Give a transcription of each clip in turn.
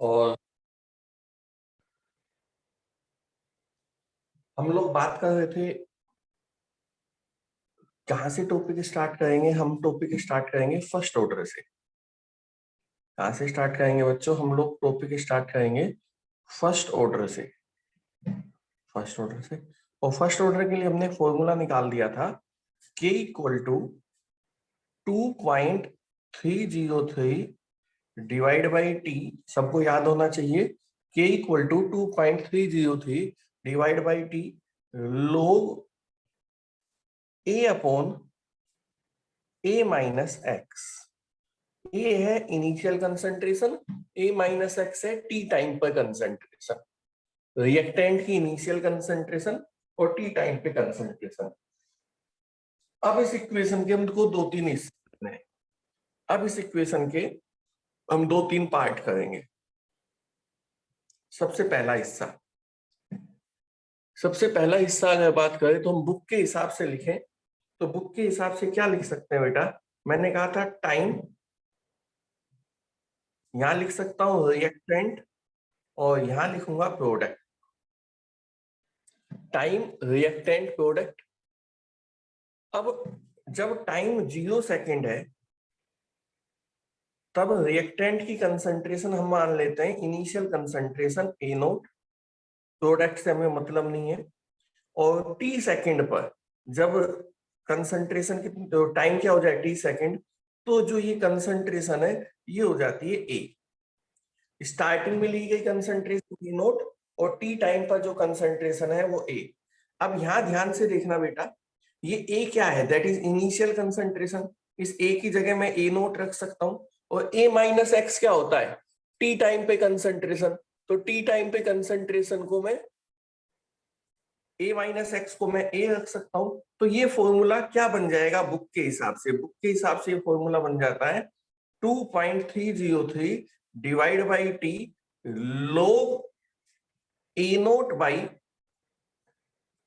और हम लोग बात कर रहे थे कहाँ से टॉपिक स्टार्ट करेंगे। हम टॉपिक स्टार्ट करेंगे फर्स्ट ऑर्डर से। कहाँ से स्टार्ट करेंगे बच्चों? हम लोग टॉपिक स्टार्ट करेंगे फर्स्ट ऑर्डर से। फर्स्ट ऑर्डर से, और फर्स्ट ऑर्डर के लिए हमने फॉर्मूला निकाल दिया था k equal to 2.303 divide by T. सबको याद होना चाहिए k equal to 2.303 divide by T log a upon a minus x. A है initial concentration, a minus x है टी टाइम पर कंसंट्रेशन, रिएक्टेंट की इनिशियल कंसंट्रेशन और टी टाइम पे कंसंट्रेशन। अब इस इक्वेशन के हमको दो तीन हिस्से हैं। अब इस इक्वेशन के हम दो तीन पार्ट करेंगे। सबसे पहला हिस्सा अगर बात करें तो हम बुक के हिसाब से लिखें तो बुक के हिसाब से क्या लिख सकते हैं बेटा? मैंने कहा था टाइम, यहां लिख सकता हूं रिएक्टेंट और यहां लिखूंगा प्रोडक्ट। Time, reactant, product. अब जब टाइम 0 सेकेंड है तब रिएक्टेंट की कंसंट्रेशन हम मान लेते हैं इनिशियल कंसंट्रेशन ए नोट, प्रोडक्ट से हमें मतलब नहीं है। और टी सेकेंड पर जब कंसंट्रेशन कितनी, टाइम क्या हो जाए टी सेकेंड, तो जो ये कंसंट्रेशन है ये हो जाती है ए। स्टार्टिंग में ली गई कंसंट्रेशन ए नोट और टी टाइम पर जो कंसंट्रेशन है वो ए। अब यहां ध्यान से देखना बेटा, ये ए क्या है? That is initial concentration. इस ए की जगह मैं ए नोट रख सकता हूं। और ए माइनस एक्स क्या होता है? टी टाइम पे कंसंट्रेशन। तो टी टाइम पे कंसंट्रेशन को मैं ए माइनस एक्स को मैं ए रख सकता हूं। तो ये फॉर्मूला क्या बन जाएगा बुक के हिसाब से? बुक के हिसाब से ये फॉर्मूला बन जाता है 2.303 divide by T log A note by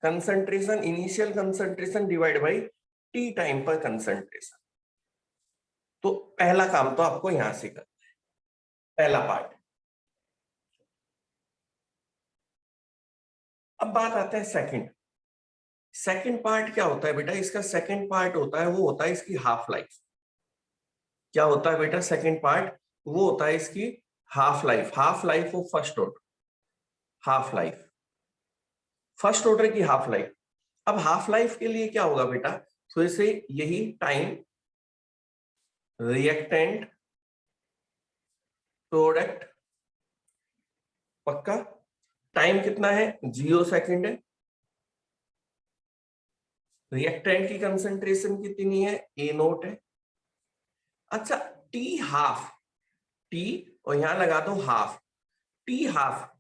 concentration, initial concentration divide by T time पर कंसंट्रेशन। तो पहला काम तो आपको यहां से करना है, पहला पार्ट। अब बात आता है सेकंड पार्ट क्या होता है बेटा? इसका सेकंड पार्ट होता है, वो होता है इसकी हाफ लाइफ। क्या होता है बेटा सेकंड पार्ट? वो होता है इसकी half life of first order. Half life, first order की हाफ लाइफ। अब हाफ लाइफ के लिए क्या होगा बेटा? फिर से यही टाइम, रिएक्टेंट, प्रोडक्ट। पक्का? टाइम कितना है? 0 सेकेंड है। रिएक्टेंट की कंसंट्रेशन कितनी है? ए नोट है। अच्छा, टी हाफ, टी और यहां लगा दो हाफ। टी हाफ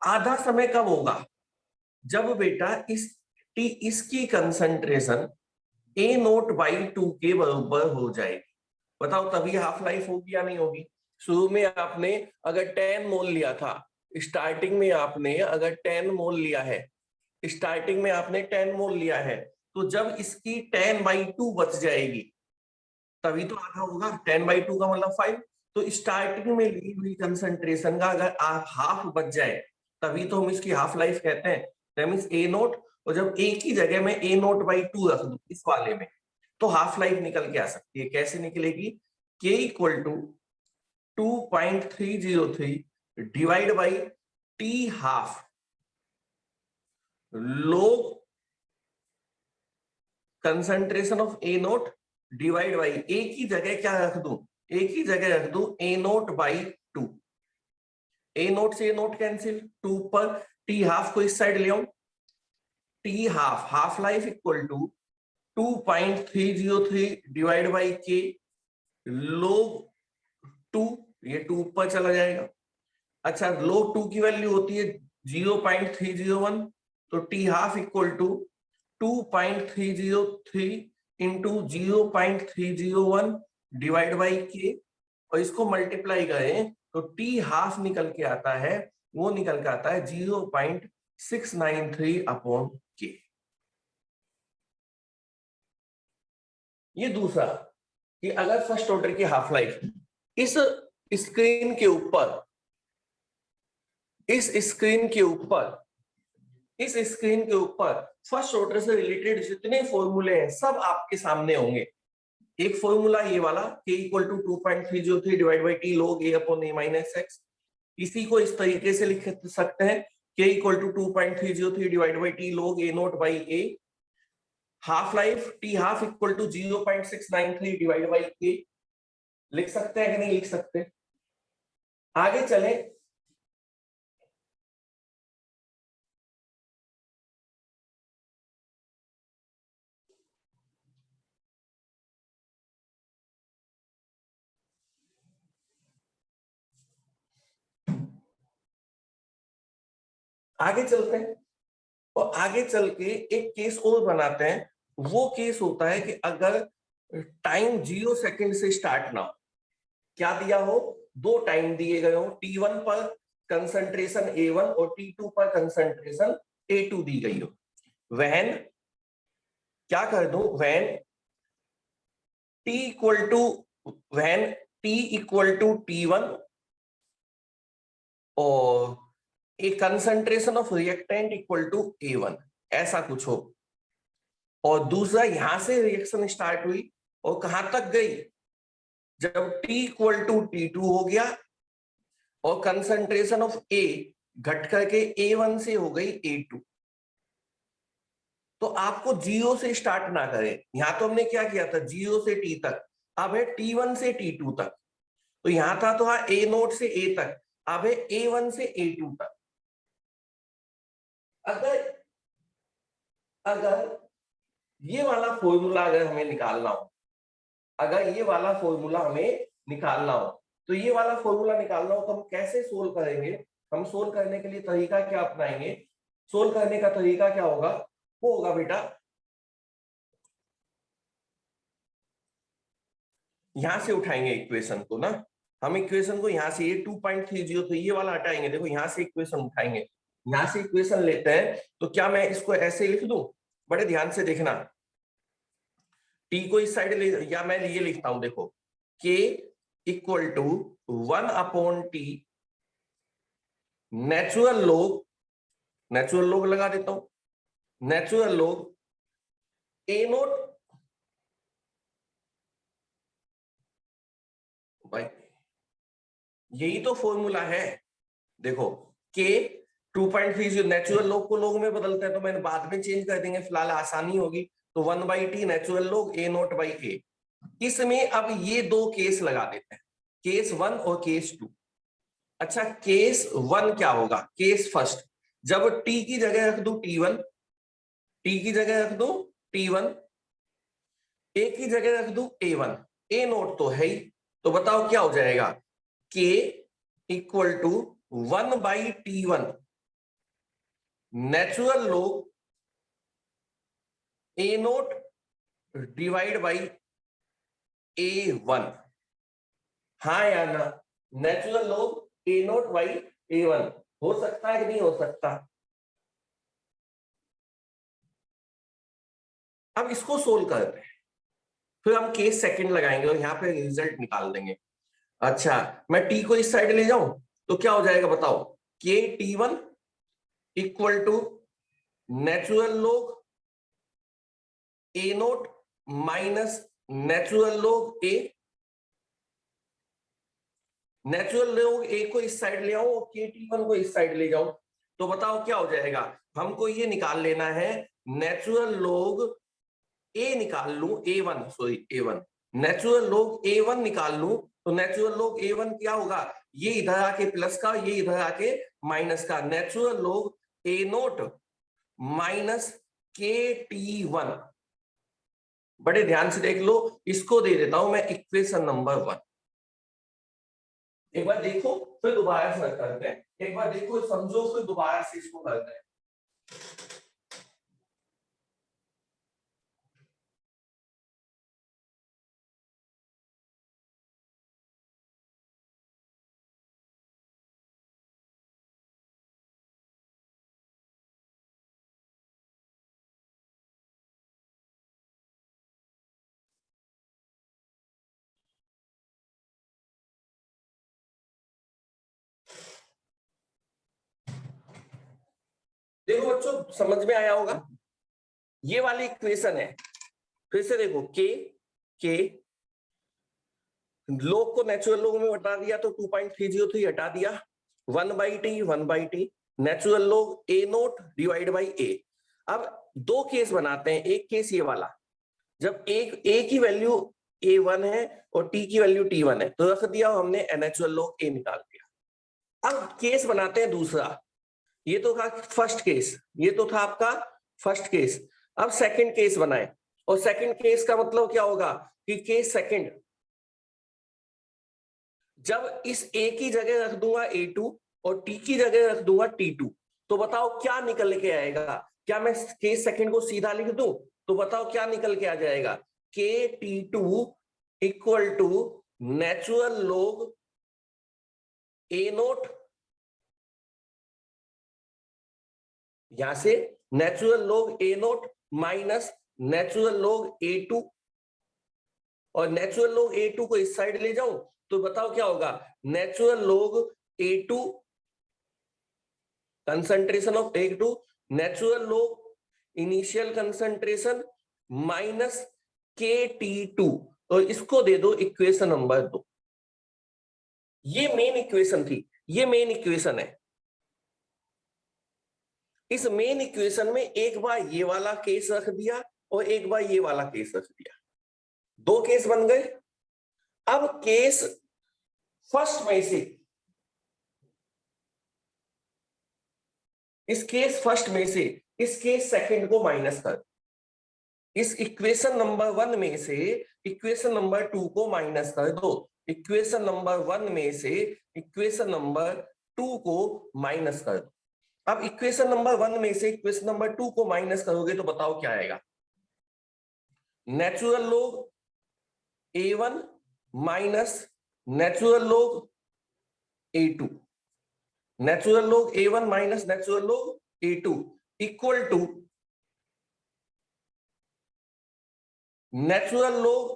आधा समय कब होगा? जब बेटा इस टी इसकी कंसंट्रेशन ए नोट बाई 2 के बराबर हो जाएगी। बताओ तभी हाफ लाइफ होगी या नहीं होगी? शुरू में आपने अगर 10 मोल लिया था, स्टार्टिंग में आपने अगर 10 मोल लिया है, स्टार्टिंग में आपने 10 मोल लिया है, तो जब इसकी 10/2 बच जाएगी तभी तो आधा होगा। 10/2 का मतलब 5। तो स्टार्टिंग में ली हुई कंसंट्रेशन का अगर हाफ बच जाए तभी तो हम इसकी हाफ लाइफ कहते हैं। दैट मींस ए नोट, और जब ए की जगह में ए नोट बाई 2 रख दूं इस वाले में, तो हाफ लाइफ निकल के आ सकती है। कैसे निकलेगी? k equal to 2.303 divide by T half log concentration of A naught divide by A की जगह क्या रख दूं? ए की जगह रख दूं ए नोट बाई 2। ए नोट से ए नोट कैंसिल, 2 पर टी हाफ को इस साइड ले आऊं। T half life equal to 2.303 divide by K log 2, ये 2 ऊपर चला जाएगा। अच्छा, log 2 की वैल्यू होती है 0.301, तो T half equal to 2.303 into 0.301 divide by K, और इसको मल्टीप्लाई करें तो टी हाफ निकल के आता है, वो निकल के आता है 0.693 अपॉन के। ये दूसरा कि अगर फर्स्ट ऑर्डर की हाफ लाइफ इस स्क्रीन के ऊपर, इस स्क्रीन के ऊपर, इस स्क्रीन के ऊपर फर्स्ट ऑर्डर से रिलेटेड जितने फॉर्मूले हैं सब आपके सामने होंगे। एक फॉर्मूला ये वाला k equal to 2.303 divide by T log a upon a minus x, इसी को इस तरीके से लिख सकते हैं k equal to 2.303 divide by T log a naught by a, half life T half equal to 0.693 divide by a, लिख सकते हैं कि नहीं लिख सकते? आगे चले, आगे चलते हैं और आगे चल के एक केस और बनाते हैं। वो केस होता है कि अगर टाइम 0 सेकंड से स्टार्ट ना हो, क्या दिया हो, दो टाइम दिए गए हो, t1 पर कंसंट्रेशन a1 और t2 पर कंसंट्रेशन a2 दी गई हो। वहन क्या कर दो, when t equal to, when t equal to t1 और A concentration of reactant equal to a1, ऐसा कुछ हो, और दूसरा यहां से रिएक्शन स्टार्ट हुई और कहां तक गई, जब t इक्वल टू t2 हो गया और कंसंट्रेशन ऑफ a घट करके a1 से हो गई a2, तो आपको 0 से स्टार्ट ना करें। यहां तो हमने क्या किया था, 0 से t तक, अब है t1 से t2 तक, तो यहां था तो हाँ a नोट से a तक, अब है a1 से a2 तक। अगर अगर ये वाला फॉर्मूला अगर हमें निकालना हो, अगर ये वाला फॉर्मूला हमें निकालना हो, तो ये वाला फॉर्मूला निकालना हो तो हम कैसे सोल्व करेंगे? हम सोल्व करने के लिए तरीका क्या अपनाएंगे? सोल्व करने का तरीका क्या होगा? वो होगा बेटा, यहां से उठाएंगे इक्वेशन को ना, हम इक्वेशन को यहां से, ये 2.30 तो ये वाला हटाएंगे, देखो यहां से इक्वेशन उठाएंगे, यहां से इक्वेशन लेते हैं, तो क्या मैं इसको ऐसे लिख दूं? बड़े ध्यान से देखना, टी को इस साइड ले, या मैं ये लिखता हूं, देखो k equal to 1 upon T natural log, natural log लगा देता हूं, नेचुरल लोग ए नोट, भाई यही तो फॉर्मूला है, देखो के 2.30 नेचुरल लोग को लोग में बदलते हैं, तो मैंने बाद में चेंज कर देंगे, फिलहाल आसानी होगी, तो 1/t नेचुरल लोग ए नोट बाई ए। इसमें अब ये दो केस लगा देते हैं, केस 1 और केस 2। अच्छा केस 1 क्या होगा, केस फर्स्ट, जब t की जगह रख दू t1, t की जगह रख दू t1, a की जगह रख दू a1, a नोट तो है ही, तो बताओ क्या हो जाएगा, k equal to 1/t1 natural लोग ए नोट डिवाइड बाई a1, हाँ या ना? नेचुरल लोग ए नोट बाई a1 हो सकता है कि नहीं हो सकता? अब इसको सोल्व करते हैं, फिर हम केस सेकंड लगाएंगे और यहाँ पे रिजल्ट निकाल देंगे। अच्छा मैं t को इस साइड ले जाऊं तो क्या हो जाएगा बताओ, के t1 इक्वल टू नेचुरल लोग ए नोट माइनस नेचुरल लोग ए, नेचुरल लोग ए को इस साइड ले आओ और के t1 को इस साइड ले जाओ, तो बताओ क्या हो जाएगा, हमको ये निकाल लेना है नेचुरल लोग ए निकाल लू a1, सॉरी a1, नेचुरल लोग a1 निकाल लू, तो नेचुरल लोग a1 क्या होगा, ये इधर आके प्लस का, ये इधर आके माइनस का, नेचुरल लोग ए नोट माइनस के t1। बड़े ध्यान से देख लो, इसको दे देता हूं मैं इक्वेशन नंबर 1। एक बार देखो फिर दोबारा से करते हैं, एक बार देखो समझो फिर दोबारा से इसको करते हैं। देखो बच्चों समझ में आया होगा, ये वाली इक्वेशन है। फिर से देखो के लोग को नेचुरल लोग में हटा दिया तो 2.303 हटा दिया, 1/t नेचुरल लोग ए नोट डिवाइड बाई ए। अब दो केस बनाते हैं, एक केस ये वाला जब एक ए की वैल्यू a1 है और t की वैल्यू t1 है, तो रख दिया हमने नेचुरल लोग a निकाल दिया। अब केस बनाते हैं दूसरा, ये तो था फर्स्ट केस, ये तो था आपका फर्स्ट केस। अब सेकंड केस बनाए, और सेकंड केस का मतलब क्या होगा कि केस सेकंड, जब इस a की जगह रख दूंगा a2 और t की जगह रख दूंगा t2, तो बताओ क्या निकल के आएगा। क्या मैं केस सेकंड को सीधा लिख दूं तो बताओ क्या निकल के आ जाएगा, के t2 इक्वल टू नेचुरल लोग a नोट, यहां से नेचुरल लोग a नोट माइनस नेचुरल लोग a2, और नेचुरल लोग a2 को इस साइड ले जाऊं तो बताओ क्या होगा, नेचुरल लोग a2 concentration of a2 natural लोग इनिशियल कंसंट्रेशन माइनस KT2, और इसको दे दो इक्वेशन नंबर 2। ये मेन इक्वेशन थी, ये मेन इक्वेशन है। इस मेन इक्वेशन में एक बार ये वाला केस रख दिया और एक बार ये वाला केस रख दिया, दो केस बन गए। अब केस फर्स्ट में से, इस केस फर्स्ट में से इस केस सेकंड को माइनस कर, इस इक्वेशन नंबर 1 में से इक्वेशन नंबर 2 को माइनस कर दो, इक्वेशन नंबर 1 में से इक्वेशन नंबर 2 को माइनस कर दो। अब इक्वेशन नंबर 1 में से इक्वेशन नंबर 2 को माइनस करोगे तो बताओ क्या आएगा, नेचुरल लोग a1 माइनस नेचुरल लोग a2, नेचुरल लोग a1 माइनस नेचुरल लोग a2 इक्वल टू नेचुरल लोग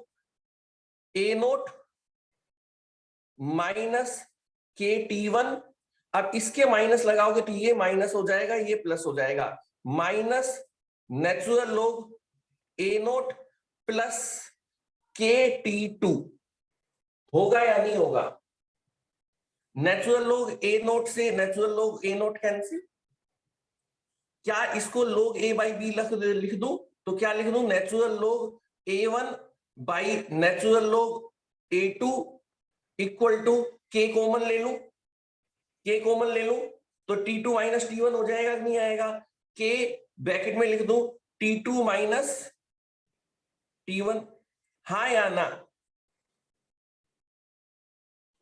a नोट माइनस KT1। अब इसके माइनस लगाओगे तो ये माइनस हो जाएगा, ये प्लस हो जाएगा, माइनस नेचुरल लोग a नोट प्लस KT2, होगा या नहीं होगा। नेचुरल लोग a नोट से नेचुरल लोग a नोट कैंसिल, क्या इसको लोग a बाई बी लिख दूं तो क्या लिख दूं, नेचुरल लोग a1 बाई नेचुरल लोग a2 equal to k common ले लूं, k कॉमन ले लूं तो t2 माइनस t1 हो जाएगा कि नहीं आएगा, k ब्रैकेट में लिख दूं t2 माइनस t1, हाँ या ना।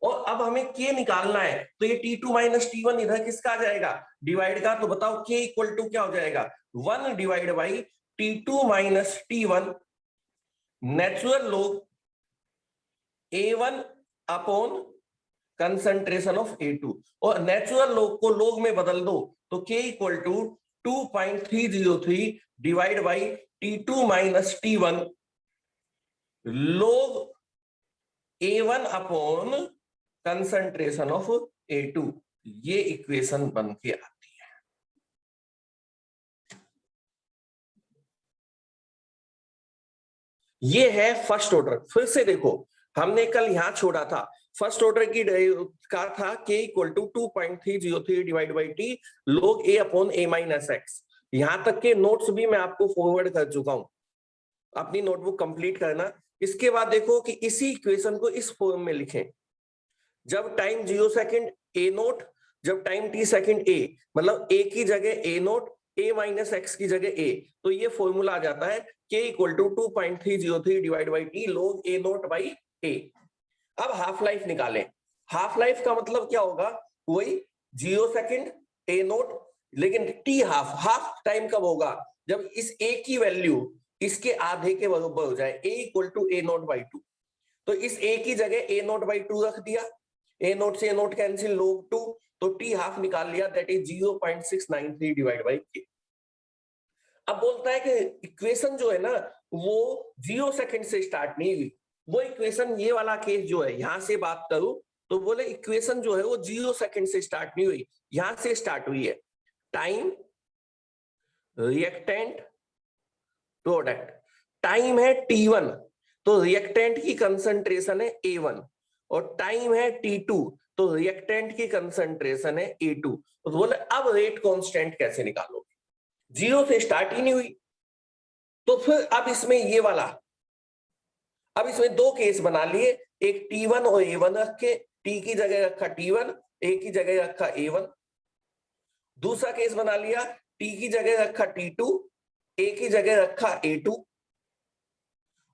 और अब हमें k निकालना है तो ये t2 माइनस t1 इधर किसका आ जाएगा, डिवाइड का, तो बताओ k इक्वल टू क्या हो जाएगा, 1 divide by t2 minus t1 natural लोग a1 upon concentration of a2, और नेचुरल लोग को लोग में बदल दो तो k equal to 2.303 divide by t2 minus t1 log a1 upon concentration of a2, ये इक्वेशन बन के आती है। ये है फर्स्ट ऑर्डर। फिर से देखो हमने कल यहां छोड़ा था, फर्स्ट ऑर्डर की का था k equal to 2.303 divide by T log a upon a minus x. यहां तक के नोट्स भी मैं आपको फॉरवर्ड कर चुका हूं, अपनी नोटबुक कंप्लीट करना। इसके बाद देखो कि इसी इक्वेशन को इस फॉर्म में लिखें, जब टाइम 0 सेकंड a नोट, जब टाइम t सेकंड a, मतलब a की जगह a note, a minus x की जगह a, तो ये फॉर्मूला आ जाता है k equal to 2.303 divide by T log a naught by a। अब हाफ लाइफ निकालें, हाफ लाइफ का मतलब क्या होगा, वही 0 सेकंड a नोट, लेकिन t हाफ, हाफ टाइम कब होगा, जब इस a की वैल्यू इसके आधे के बराबर हो जाए, a equal to a naught by 2। तो इस a की जगह a नोट बाई 2 रख दिया, a नोट से a नोट कैंसिल, लोग 2, तो t हाफ निकाल लिया, that is 0.693 divide by k। अब बोलता है कि इक्वेशन जो है ना वो 0 सेकंड से स्टार्ट नहीं हुई, वो इक्वेशन, ये वाला केस जो है यहां से बात करूं तो बोले इक्वेशन जो है वो 0 सेकंड से स्टार्ट नहीं हुई, यहां से स्टार्ट हुई है। टाइम रिएक्टेंट प्रोडक्ट, टाइम है T1 तो रिएक्टेंट की कंसंट्रेशन है A1 और टाइम है T2 तो रिएक्टेंट की कंसंट्रेशन है A2। तो बोले अब रेट कांस्टेंट कैसे निकालोगे, जीरो से स्टार्ट ही नहीं हुई। तो फिर अब इसमें ये वाला, अब इसमें दो केस बना लिए, एक T1 और A1 रख के, T की जगह रखा T1, A की जगह रखा A1। दूसरा केस बना लिया, T की जगह रखा T2, A की जगह रखा A2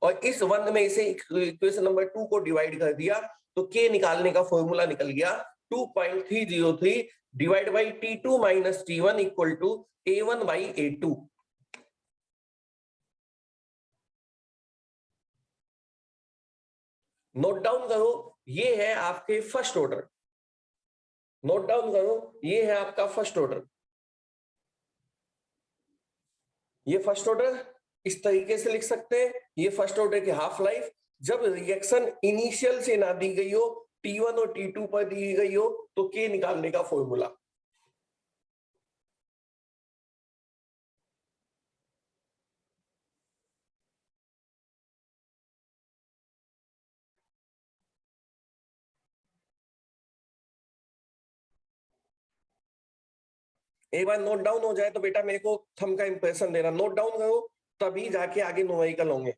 और इस वन में इसे इक्वेशन नंबर 2 को डिवाइड कर दिया तो K निकालने का फॉर्मूला निकल गया 2.303 divide by T2 minus T1 equal to A1 by A2। Note down करो, ये है आपके फर्स्ट ऑर्डर, नोट डाउन करो, ये है आपका फर्स्ट ऑर्डर। ये फर्स्ट ऑर्डर इस तरीके से लिख सकते हैं, ये फर्स्ट ऑर्डर की हाफ लाइफ जब रिएक्शन इनिशियल से ना दी गई हो, T1 और T2 पर दी गई हो तो K निकालने का फॉर्मूला। एक बार नोट डाउन हो जाए तो बेटा मेरे को थंब का इंप्रेशन देना, नोट डाउन करो तभी जाके आगे न्यूमेरिकल होंगे।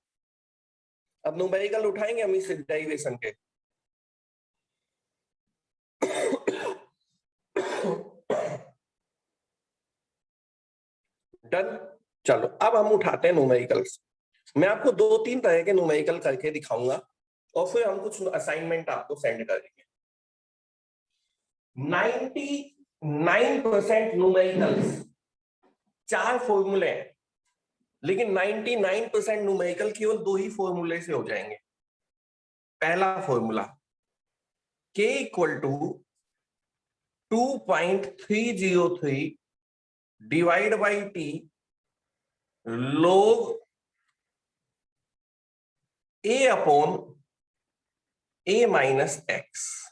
अब न्यूमेरिकल उठाएंगे हम इस डेरिवेशन के। डन, चलो अब हम उठाते हैं न्यूमेरिकल्स। मैं आपको 2-3 तरह के न्यूमेरिकल करके दिखाऊंगा और फिर हम कुछ असाइनमेंट आपको सेंड करेंगे। 99% न्यूमेरिकल्स 4 फॉर्मूले हैं, लेकिन 99% न्यूमेरिकल केवल 2 ही फॉर्मूले से हो जाएंगे। पहला formula K equal to 2.303 divide by T log A upon A minus x,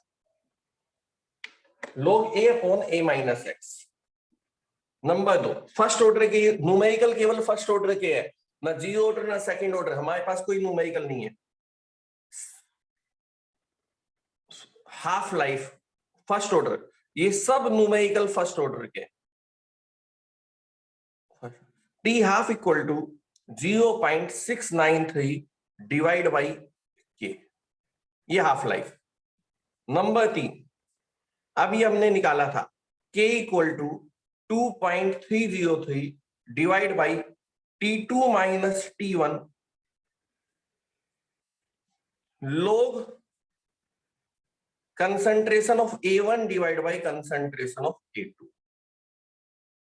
log A upon A minus x. Number 2 first order के न्यूमेरिकल केवल फर्स्ट ऑर्डर के है, ना जीरो ऑर्डर ना सेकंड ऑर्डर, हमारे पास कोई न्यूमेरिकल नहीं है। हाफ लाइफ फर्स्ट ऑर्डर, ये सब न्यूमेरिकल फर्स्ट ऑर्डर के। T half equal to 0.693 divide by K, ये हाफ लाइफ। नंबर 3 अभी हमने निकाला था K equal to 2.303 divide by T2 minus T1 log concentration of A1 divide by concentration of A2।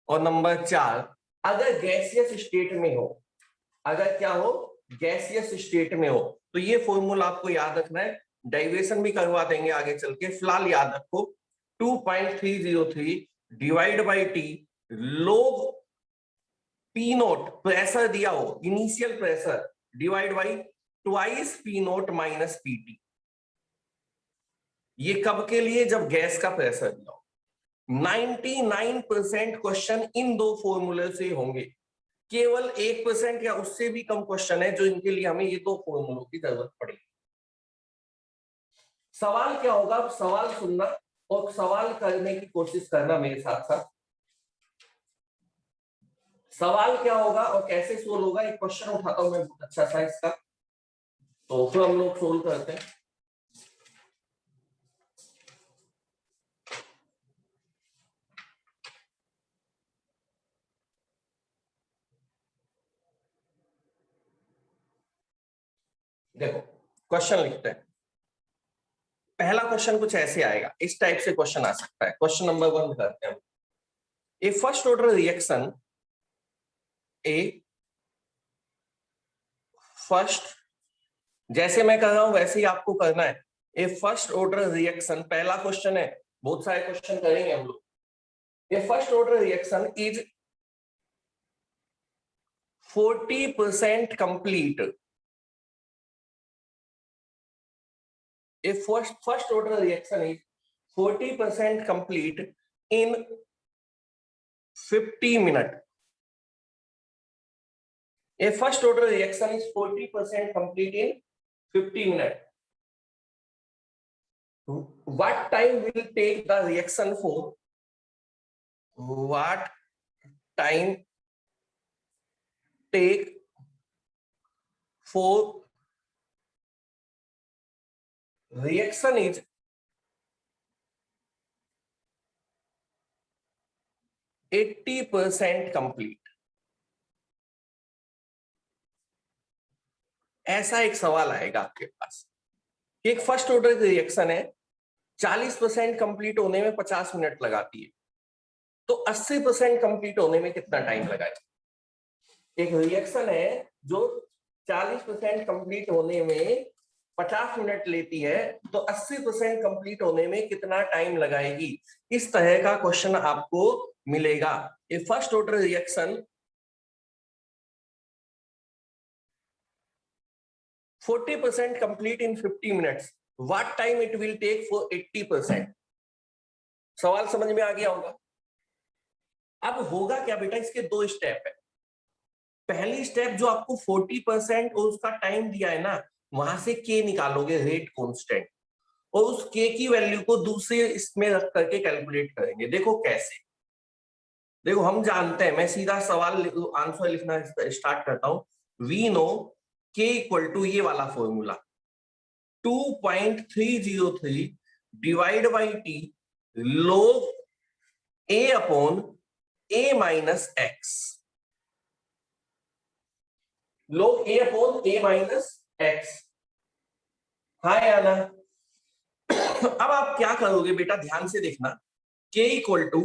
और number 4 अगर gaseous state में हो, अगर क्या हो गैसियस स्टेट में हो तो ये फॉर्मूला आपको याद रखना है, डेरिवेशन भी करवा देंगे आगे चल के, फिलहाल याद रखो 2.303 divide by T log P note pressure दिया हो, initial pressure divide by twice P note minus PT। ये कब के लिए, जब गैस का प्रेशर दिया हो। 99% क्वेश्चन इन दो फॉर्मूले से होंगे, केवल 1% या उससे भी कम क्वेश्चन है जो इनके लिए हमें ये दो फॉर्मूलों की जरूरत पड़ेगी। सवाल क्या होगा, सवाल सुनना और सवाल करने की कोशिश करना मेरे साथ साथ। सवाल क्या होगा और कैसे सोल्व होगा, एक क्वेश्चन उठाता हूं मैं बहुत अच्छा सा इसका, तो फिर हम लोग सोल्व करते हैं। देखो क्वेश्चन लिखते हैं। पहला क्वेश्चन कुछ ऐसे आएगा, इस टाइप से क्वेश्चन आ सकता है। क्वेश्चन नंबर 1 करते हैं। ए फर्स्ट ऑर्डर रिएक्शन, ए फर्स्ट, जैसे मैं कर रहा हूं वैसे ही आपको करना है। ए फर्स्ट ऑर्डर रिएक्शन, पहला क्वेश्चन है, बहुत सारे क्वेश्चन करेंगे हम लोग। A first order reaction is 40% complete. A first order reaction is 40% complete in 50 minutes. A first order reaction is 40% complete in 50 minutes. What time will take the reaction for? What time take for reaction is 80% complete? ऐसा एक सवाल आएगा आपके पास। एक first order की reaction है, 40% complete होने में 50 मिनट लगाती है, तो 80% कंप्लीट होने में कितना टाइम लगाएगा? एक रिएक्शन है जो 40% कंप्लीट होने में 50 मिनट लेती है, तो 80% कंप्लीट होने में कितना टाइम लगाएगी? इस तरह का क्वेश्चन आपको मिलेगा। A first order reaction 40% complete in 50 minutes. What time it will take for 80%? सवाल समझ में आ गया होगा। अब होगा क्या बेटा, इसके दो स्टेप है। पहली स्टेप जो आपको 40% और उसका टाइम दिया है ना, वहां से के निकालोगे, रेट कांस्टेंट, और उस के की वैल्यू को दूसरे इसमें रख करके कैलकुलेट करेंगे। देखो कैसे, देखो हम जानते हैं, मैं सीधा सवाल आंसर लिखना स्टार्ट करता हूं। वी नो के इक्वल टू ये वाला formula 2.303 divide by T log a upon a minus x, log a upon a minus x. हाँ या ना? अब आप क्या करोगे बेटा, ध्यान से देखना। k इक्वल टू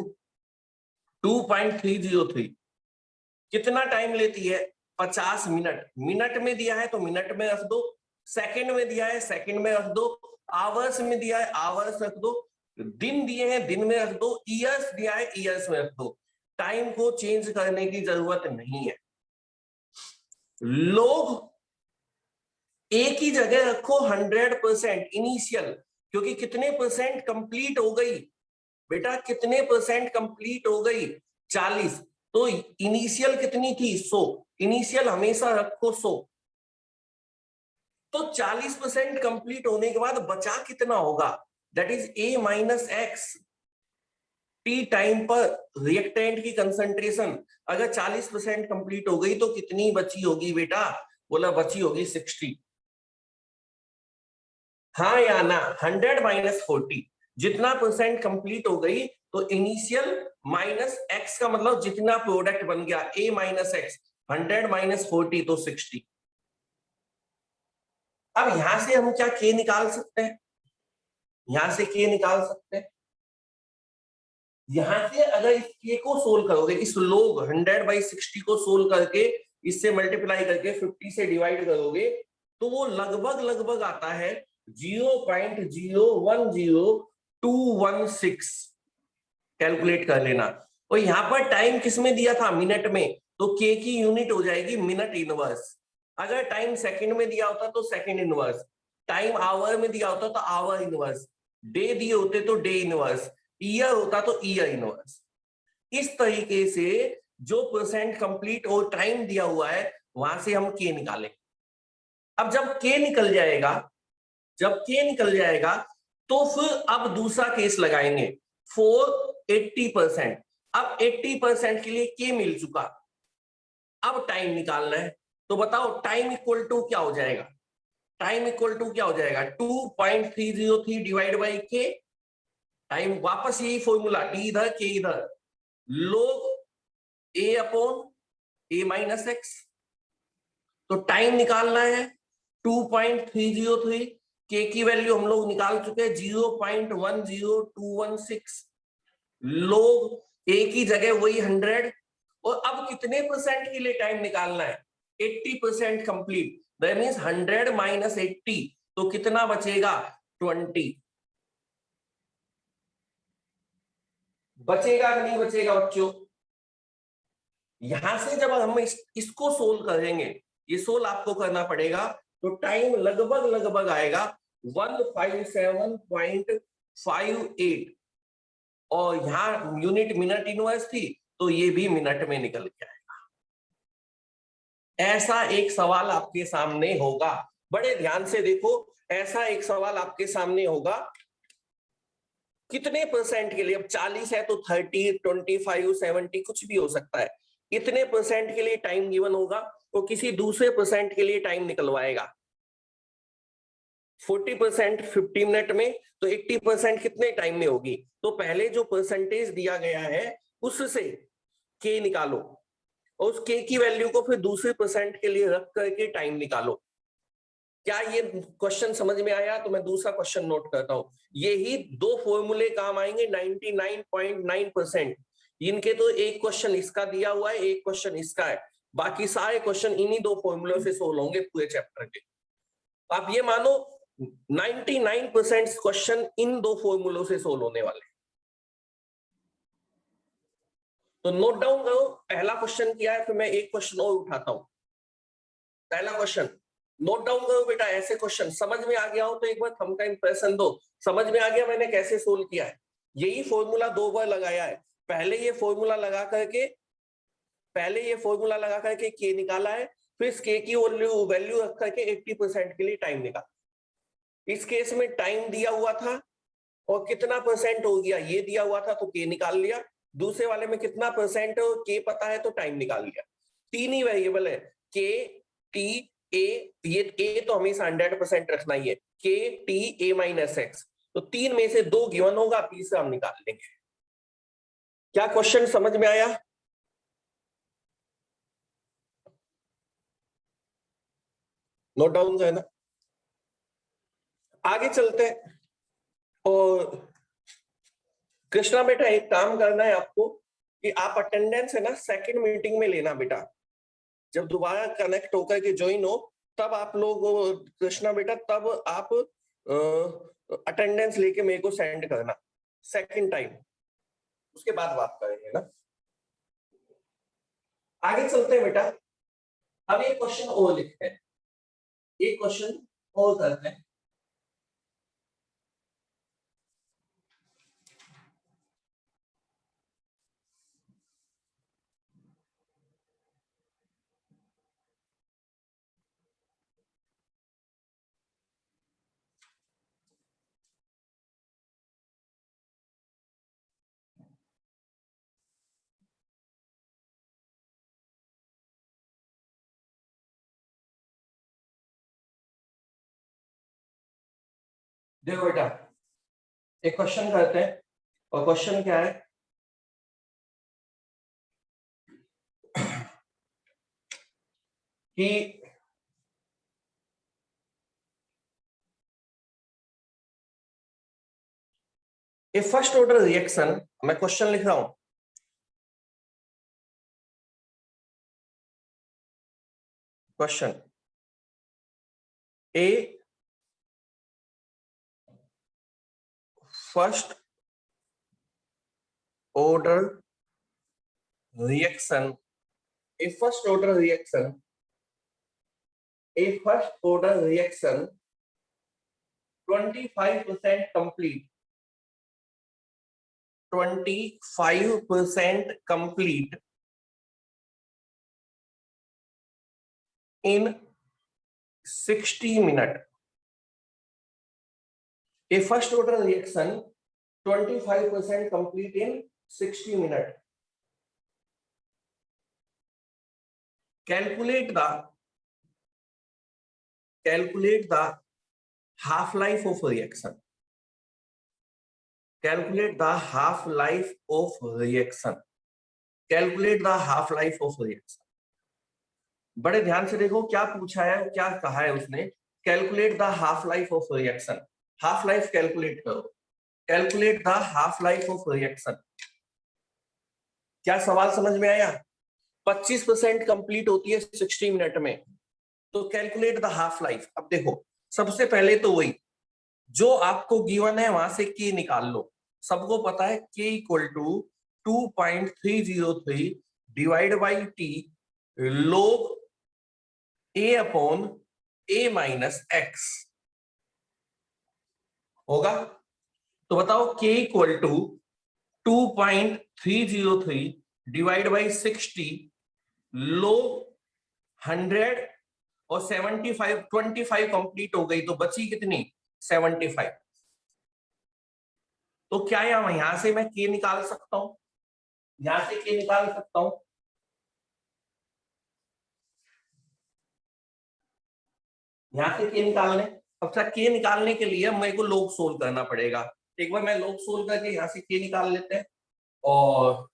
2.303 कितना टाइम लेती है? 50 मिनट। मिनट में दिया है तो मिनट में रख दो, सेकंड में दिया है सेकंड में रख दो, आवर्स में दिया है आवर्स रख दो, दिन दिए हैं दिन में रख दो, ईयर्स दिया है ईयर्स में रख दो। टाइम को चेंज करने की जरूरत नहीं है। लोग एक ही जगह रखो 100% इनिशियल, क्योंकि कितने परसेंट कंप्लीट हो गई बेटा, कितने परसेंट कंप्लीट हो गई? 40। तो इनिशियल कितनी थी? 100। इनिशियल हमेशा रखो 100। तो 40% कंप्लीट होने के बाद बचा कितना होगा? That is a minus x. T time पर रिएक्टेंट की कंसंट्रेशन अगर 40% कंप्लीट हो गई तो कितनी बची होगी बेटा? बोला बची होगी 60। हाँ या ना? 100 माइनस 40, जितना परसेंट कंप्लीट हो गई तो इनिशियल माइनस एक्स का मतलब जितना प्रोडक्ट बन गया, a माइनस एक्स। 100 माइनस 40 तो 60। अब यहां से हम क्या के निकाल सकते हैं? यहां से के निकाल सकते हैं। यहां से अगर इस के को सोल्व करोगे, इस log 100/60 को सोल्व करके इससे मल्टीप्लाई करके 50 से डिवाइड करोगे, तो वो लगभग लगभग आता है 0.010216। कैलकुलेट कर लेना। और यहां पर टाइम किसमें दिया था? मिनट में, तो के की यूनिट हो जाएगी मिनट इनवर्स। अगर टाइम सेकंड में दिया होता तो सेकंड इनवर्स, टाइम आवर में दिया होता तो आवर इनवर्स, डे दिए होते तो डे इनवर्स, ईयर होता तो ईयर इनवर्स। इस तरीके से जो परसेंट कंप्लीट और टाइम दिया हुआ है वहां से हम के निकालें। अब जब के निकल जाएगा, जब के निकल जाएगा तो फिर अब दूसरा केस लगाएंगे फॉर 80%। अब 80% के लिए के मिल चुका, अब टाइम निकालना है। तो बताओ टाइम इक्वल टू क्या हो जाएगा? टाइम इक्वल टू क्या हो जाएगा? 2.303 डिवाइड बाई के। टाइम वापस यही फॉर्मूला, टी इधर के इधर, log a upon a minus x. तो टाइम निकालना है 2.303, के की वैल्यू हम लोग निकाल चुके हैं 0.10216, log a की जगह वही 100। और अब कितने परसेंट के लिए टाइम निकालना है? 80% कंप्लीट। दैट मींस 100 माइनस 80, तो कितना बचेगा? 20। बचेगा कि नहीं बचेगा बच्चों? यहां से जब हम इसको सोल्व करेंगे, ये सोल्व आपको करना पड़ेगा, तो टाइम लगभग लगभग आएगा 157.58। और यहां यूनिट मिनट इनवर्स थी तो ये भी मिनट में निकल गया है। ऐसा एक सवाल आपके सामने होगा, बड़े ध्यान से देखो, ऐसा एक सवाल आपके सामने होगा, कितने परसेंट के लिए, अब 40 है तो 30, 25, 70 कुछ भी हो सकता है, इतने परसेंट के लिए टाइम गिवन होगा, तो किसी दूसरे परसेंट के लिए टाइम निकलवाएगा। 40% 50 मिनट में, तो 80% कितने टाइम में होगी, तो पहले जो परसेंटेज दिया गया है उससे के निकालो, और उस के की वैल्यू को फिर दूसरे परसेंट के लिए रख करके टाइम निकालो। क्या ये क्वेश्चन समझ में आया? तो मैं दूसरा क्वेश्चन नोट करता हूं। यही दो फॉर्मूले काम आएंगे 99.9%। इनके तो एक क्वेश्चन इसका दिया हुआ है, एक क्वेश्चन इसका है, बाकी सारे क्वेश्चन इन्हीं दो फॉर्मूले से सोल्व होंगे पूरे चैप्टर के। आप ये मानो 99% क्वेश्चन इन दो फॉर्मूलों से सोल्व होने वाले। तो नोट डाउन करो, पहला क्वेश्चन क्या है, फिर मैं एक क्वेश्चन और उठाता हूं। पहला क्वेश्चन नोट डाउन करो बेटा, ऐसे क्वेश्चन समझ में आ गया हो तो एक बार थंब का इंप्रेशन दो, समझ में आ गया मैंने कैसे सोल्व किया है। यही फॉर्मूला दो बार लगाया है, पहले ये फॉर्मूला लगा करके के निकाला है, फिर इस के की वैल्यू रख करके 80% के लिए टाइम निकाला। इस केस में टाइम दिया हुआ था और कितना परसेंट हो गया ये दिया हुआ था, तो के निकाल लिया। दूसरे वाले में कितना परसेंट है और के पता है तो टाइम निकाल लिया। तीन ही वेरिएबल है, के टी ए, ये ए तो हमेशा 100% रखना ही है, के टी ए माइनस एक्स, तो तीन में से दो गिवन होगा, तीसरा हम निकाल लेंगे। क्या क्वेश्चन समझ में आया? नोट डाउन है ना। आगे चलते हैं। और कृष्णा बेटा एक काम करना है आपको कि आप अटेंडेंस है ना सेकंड मीटिंग में लेना बेटा, जब दोबारा कनेक्ट होकर के ज्वाइन हो तब आप लोग, कृष्णा बेटा तब आप अटेंडेंस लेके मेरे को सेंड करना सेकंड टाइम, उसके बाद बात करेंगे ना। आगे चलते हैं बेटा। अब एक क्वेश्चन और लिखते हैं, एक क्वेश्चन और करते हैं। देखो बेटा एक क्वेश्चन करते हैं, और क्वेश्चन क्या है कि ए फर्स्ट ऑर्डर रिएक्शन, मैं क्वेश्चन लिख रहा हूं, question A first order reaction, a first order reaction, a first order reaction 25% complete, 25% complete in 60 minutes. A first order reaction 25% complete in 60 minutes. Calculate the half life of reaction. Calculate the half life of reaction. Calculate the half life of reaction. बड़े ध्यान से देखो क्या पूछा है, क्या कहा है उसने, calculate the half life of reaction. Half life calculate करो, calculate the half life of reaction. क्या सवाल समझ में आया? 25% कंप्लीट होती है 60 मिनट में, तो कैलकुलेट द हाफ लाइफ। अब देखो सबसे पहले तो वही जो आपको गिवन है वहां से के निकाल लो। सबको पता है K equal to 2.303 divide by T log a upon a minus x होगा। तो बताओ k equal to 2.303 divide by 60 log 100 और 75, 25 कंप्लीट हो गई तो बची कितनी 75। तो क्या यहां से मैं के निकाल सकता हूं, यहां से के निकाल सकता हूं। यहां से के निकालने, अच्छा के निकालने के लिए मेरे को लॉग सोल्व करना पड़ेगा। एक बार मैं लॉग सोल्व करके यहां से के निकाल लेते हैं। और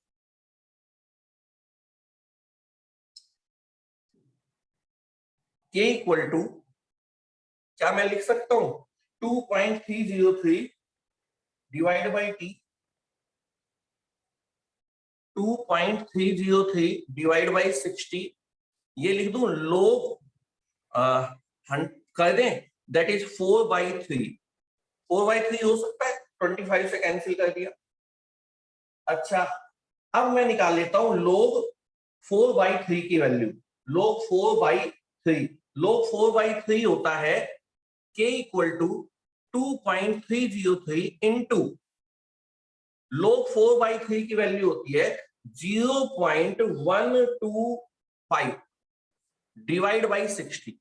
के इक्वल टू क्या मैं लिख सकता हूं 2.303 divide by T, 2.303 divide by 60, ये लिख दूं log कर दें, दैट इज 4/3। 4/3 हो सकता है, 25 से कैंसिल कर दिया। अच्छा अब मैं निकाल लेता हूं log 4/3 की वैल्यू। log 4/3, log 4/3 होता है k equal to 2.303 into log 4/3 की वैल्यू होती है 0.125 डिवाइड बाई 60।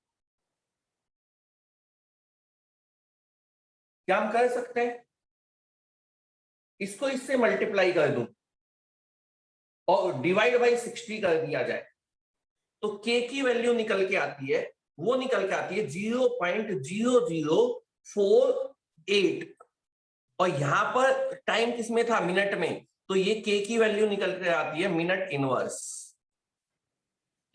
क्या हम कर सकते हैं, इसको इससे मल्टीप्लाई कर दूं और डिवाइड बाई 60 कर दिया जाए तो k की वैल्यू निकल के आती है, वो निकल के आती है 0.0048। और यहां पर टाइम किसमें था, मिनट में, तो ये k की वैल्यू निकल के आती है मिनट इनवर्स।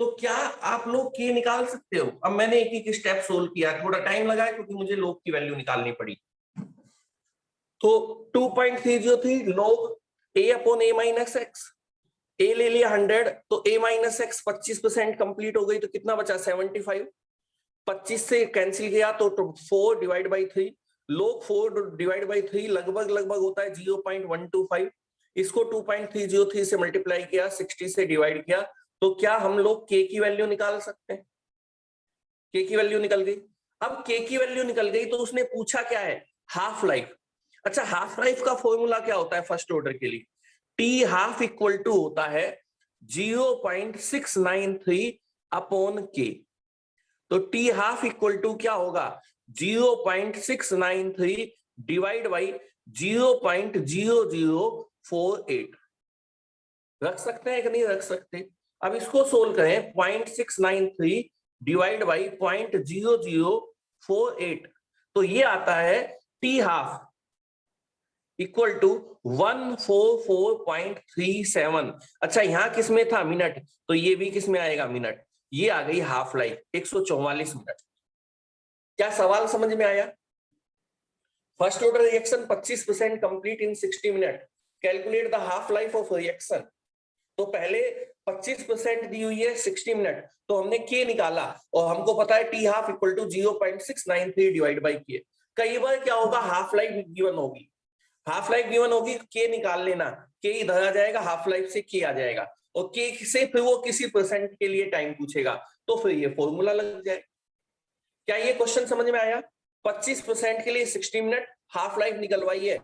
तो क्या आप लोग k निकाल सकते हो। अब मैंने एक एक स्टेप सोल्व किया, थोड़ा टाइम लगा क्योंकि मुझे log की वैल्यू निकालनी पड़ी। तो 2.303 log a upon a minus x, a ले लिया 100 तो a माइनस एक्स 25% कंप्लीट हो गई तो कितना बचा 75। 25 से कैंसिल किया तो 4 divide by 3, log 4 divide by 3 लगभग लगभग होता है 0.125। इसको 2.303 से मल्टीप्लाई किया, 60 से डिवाइड किया, तो क्या हम लोग k की वैल्यू निकाल सकते हैं। k की वैल्यू निकल गई। अब k की वैल्यू निकल गई तो उसने पूछा क्या है, हाफ लाइफ। अच्छा हाफ लाइफ का फॉर्मूला क्या होता है फर्स्ट ऑर्डर के लिए, टी हाफ इक्वल टू होता है 0.693 अपॉन के। तो टी हाफ इक्वल टू क्या होगा 0.693 डिवाइड बाई 0.0048। रख सकते हैं कि नहीं रख सकते। अब इसको सोल्व करें, 0.693 डिवाइड बाई 0.0048, तो ये आता है टी हाफ इक्वल टू 144.37। अच्छा यहां किसमें था मिनट, तो ये भी किसमें आएगा मिनट, ये आ गई हाफ लाइफ 144 मिनट। क्या सवाल समझ में आया। First order reaction 25% complete in 60 minute, calculate the half life of reaction. तो पहले 25% दी हुई है 60 मिनट, तो हमने के निकाला और हमको पता है T half equal to 0.693 divide by K. कई बार क्या होगा हाफ लाइफ गिवन होगी, हाफ लाइफ गिवन होगी, के निकाल लेना, के इधर आ जाएगा, हाफ लाइफ से के आ जाएगा और के से फिर वो किसी परसेंट के लिए टाइम पूछेगा तो फिर ये फॉर्मूला लग जाए। क्या ये क्वेश्चन समझ में आया। 25% के लिए 60 मिनट हाफ लाइफ निकलवाई है।